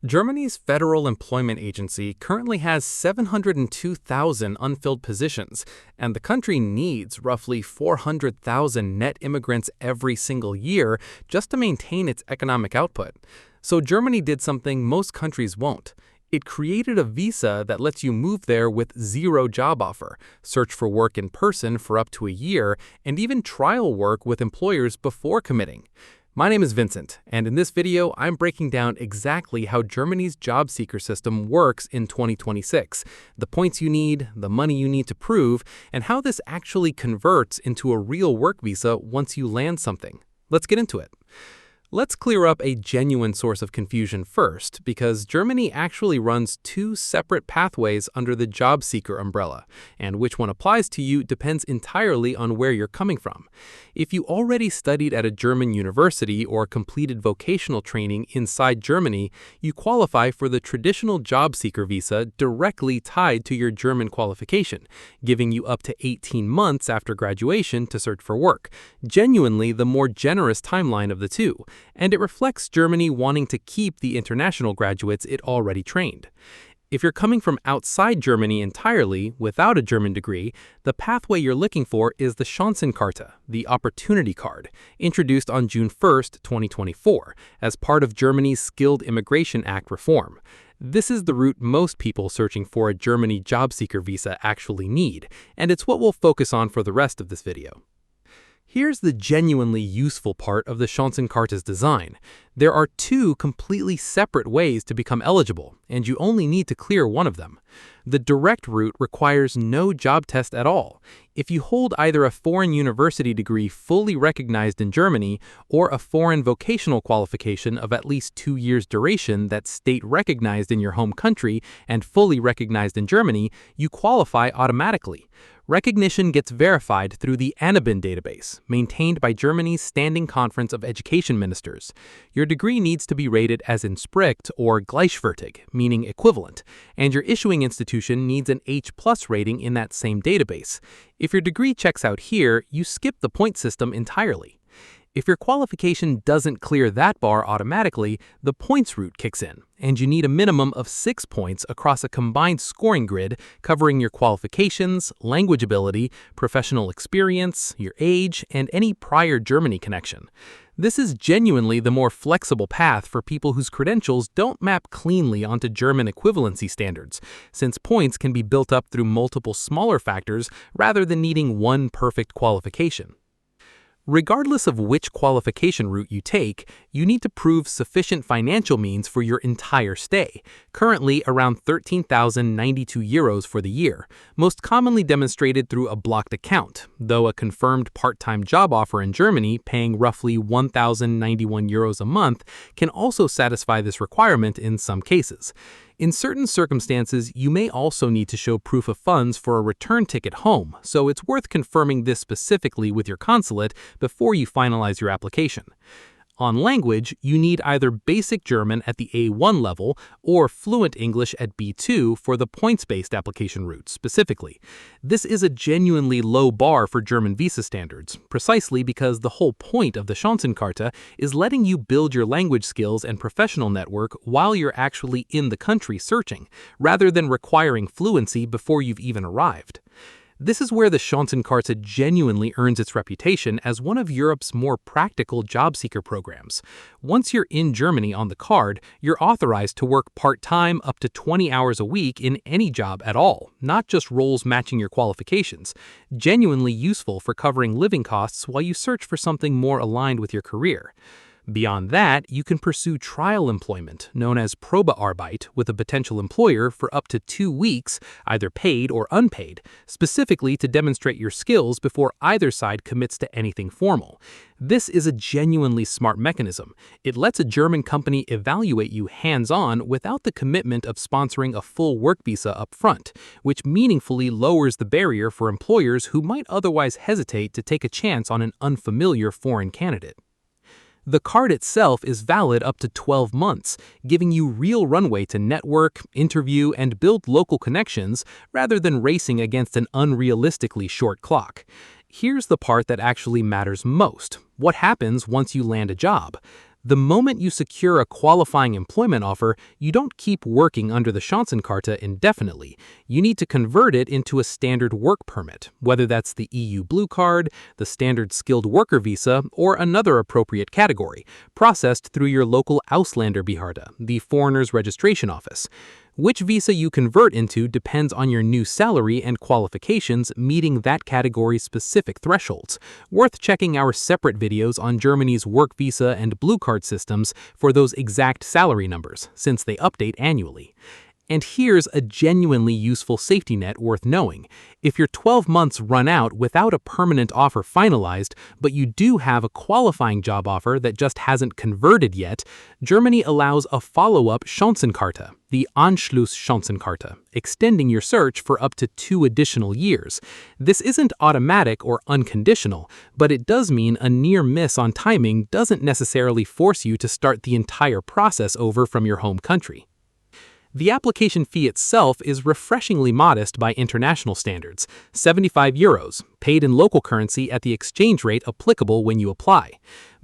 Germany's Federal Employment Agency currently has 702,000 unfilled positions, and the country needs roughly 400,000 net immigrants every single year just to maintain its economic output. So Germany did something most countries won't. It created a visa that lets you move there with zero job offer, search for work in person for up to a year, and even trial work with employers before committing. My name is Vincent, and in this video, I'm breaking down exactly how Germany's job seeker system works in 2026, the points you need, the money you need to prove, and how this actually converts into a real work visa once you land something. Let's get into it. Let's clear up a genuine source of confusion first, because Germany actually runs two separate pathways under the job seeker umbrella, and which one applies to you depends entirely on where you're coming from. If you already studied at a German university or completed vocational training inside Germany, you qualify for the traditional job seeker visa directly tied to your German qualification, giving you up to 18 months after graduation to search for work, genuinely the more generous timeline of the two. And it reflects Germany wanting to keep the international graduates it already trained. If you're coming from outside Germany entirely, without a German degree, the pathway you're looking for is the Chancenkarte, the Opportunity Card, introduced on June 1, 2024, as part of Germany's Skilled Immigration Act reform. This is the route most people searching for a Germany job seeker visa actually need, and it's what we'll focus on for the rest of this video. Here's the genuinely useful part of the Chancenkarte's design. There are two completely separate ways to become eligible, and you only need to clear one of them. The direct route requires no job test at all. If you hold either a foreign university degree fully recognized in Germany or a foreign vocational qualification of at least 2 years duration that's state recognized in your home country and fully recognized in Germany, you qualify automatically. Recognition gets verified through the ANABIN database, maintained by Germany's Standing Conference of Education Ministers. Your degree needs to be rated as Entspricht or gleichwertig, meaning equivalent, and your issuing institution needs an H+ rating in that same database. If your degree checks out here, you skip the point system entirely. If your qualification doesn't clear that bar automatically, the points route kicks in, and you need a minimum of 6 points across a combined scoring grid covering your qualifications, language ability, professional experience, your age, and any prior Germany connection. This is genuinely the more flexible path for people whose credentials don't map cleanly onto German equivalency standards, since points can be built up through multiple smaller factors rather than needing one perfect qualification. Regardless of which qualification route you take, you need to prove sufficient financial means for your entire stay, currently around 13,092 euros for the year, most commonly demonstrated through a blocked account, though a confirmed part-time job offer in Germany paying roughly 1,091 euros a month can also satisfy this requirement in some cases. In certain circumstances, you may also need to show proof of funds for a return ticket home, so it's worth confirming this specifically with your consulate before you finalize your application. On language, you need either basic German at the A1 level or fluent English at B2 for the points-based application route specifically. This is a genuinely low bar for German visa standards, precisely because the whole point of the Chancenkarte is letting you build your language skills and professional network while you're actually in the country searching, rather than requiring fluency before you've even arrived. This is where the Chancenkarte genuinely earns its reputation as one of Europe's more practical job seeker programs. Once you're in Germany on the card, you're authorized to work part-time up to 20 hours a week in any job at all, not just roles matching your qualifications. Genuinely useful for covering living costs while you search for something more aligned with your career. Beyond that, you can pursue trial employment, known as Probearbeit, with a potential employer for up to 2 weeks, either paid or unpaid, specifically to demonstrate your skills before either side commits to anything formal. This is a genuinely smart mechanism. It lets a German company evaluate you hands-on without the commitment of sponsoring a full work visa up front, which meaningfully lowers the barrier for employers who might otherwise hesitate to take a chance on an unfamiliar foreign candidate. The card itself is valid up to 12 months, giving you real runway to network, interview, and build local connections rather than racing against an unrealistically short clock. Here's the part that actually matters most. What happens once you land a job? The moment you secure a qualifying employment offer, you don't keep working under the Chancenkarte indefinitely. You need to convert it into a standard work permit, whether that's the EU Blue Card, the Standard Skilled Worker Visa, or another appropriate category, processed through your local Ausländerbehörde, the Foreigners Registration Office. Which visa you convert into depends on your new salary and qualifications meeting that category's specific thresholds. Worth checking our separate videos on Germany's work visa and blue card systems for those exact salary numbers, since they update annually. And here's a genuinely useful safety net worth knowing. If your 12 months run out without a permanent offer finalized, but you do have a qualifying job offer that just hasn't converted yet, Germany allows a follow-up Chancenkarte, the Anschluss-Chancenkarte, extending your search for up to 2 additional years. This isn't automatic or unconditional, but it does mean a near miss on timing doesn't necessarily force you to start the entire process over from your home country. The application fee itself is refreshingly modest by international standards, €75, paid in local currency at the exchange rate applicable when you apply.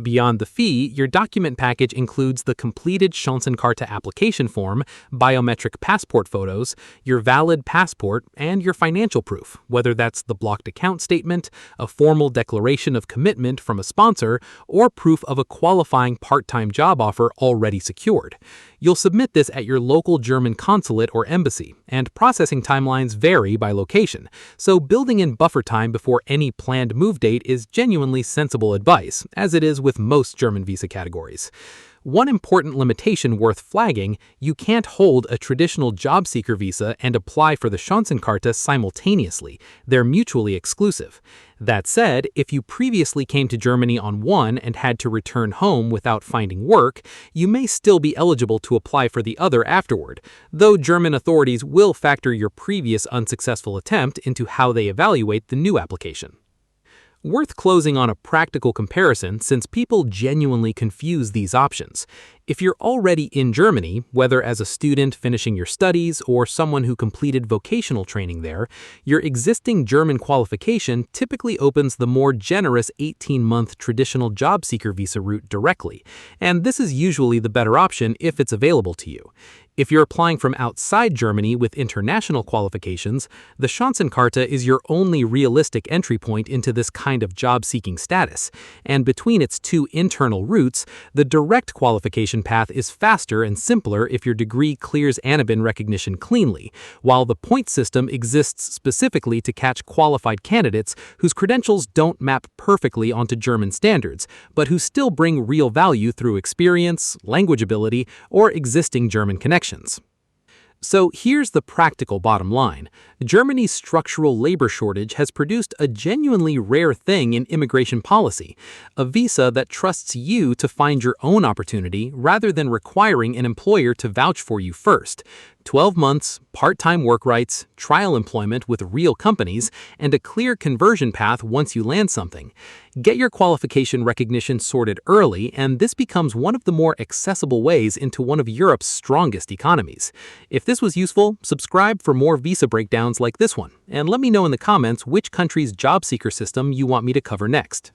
Beyond the fee, your document package includes the completed Chancenkarte application form, biometric passport photos, your valid passport, and your financial proof, whether that's the blocked account statement, a formal declaration of commitment from a sponsor, or proof of a qualifying part-time job offer already secured. You'll submit this at your local German consulate or embassy, and processing timelines vary by location, so building in buffer time before any planned move date is genuinely sensible advice, as it is with most German visa categories. One important limitation worth flagging, you can't hold a traditional job seeker visa and apply for the Chancenkarte simultaneously. They're mutually exclusive. That said, if you previously came to Germany on one and had to return home without finding work, you may still be eligible to apply for the other afterward, though German authorities will factor your previous unsuccessful attempt into how they evaluate the new application. Worth closing on a practical comparison since people genuinely confuse these options. If you're already in Germany, whether as a student finishing your studies or someone who completed vocational training there, your existing German qualification typically opens the more generous 18-month traditional job seeker visa route directly, and this is usually the better option if it's available to you. If you're applying from outside Germany with international qualifications, the Chancenkarte is your only realistic entry point into this kind of job-seeking status, and between its 2 internal routes, the direct qualification path is faster and simpler if your degree clears Anabin recognition cleanly, while the point system exists specifically to catch qualified candidates whose credentials don't map perfectly onto German standards, but who still bring real value through experience, language ability, or existing German connections. So here's the practical bottom line. Germany's structural labor shortage has produced a genuinely rare thing in immigration policy, a visa that trusts you to find your own opportunity rather than requiring an employer to vouch for you first. 12 months, part-time work rights, trial employment with real companies, and a clear conversion path once you land something. Get your qualification recognition sorted early, and this becomes one of the more accessible ways into one of Europe's strongest economies. If this was useful, subscribe for more visa breakdowns like this one, and let me know in the comments which country's job seeker system you want me to cover next.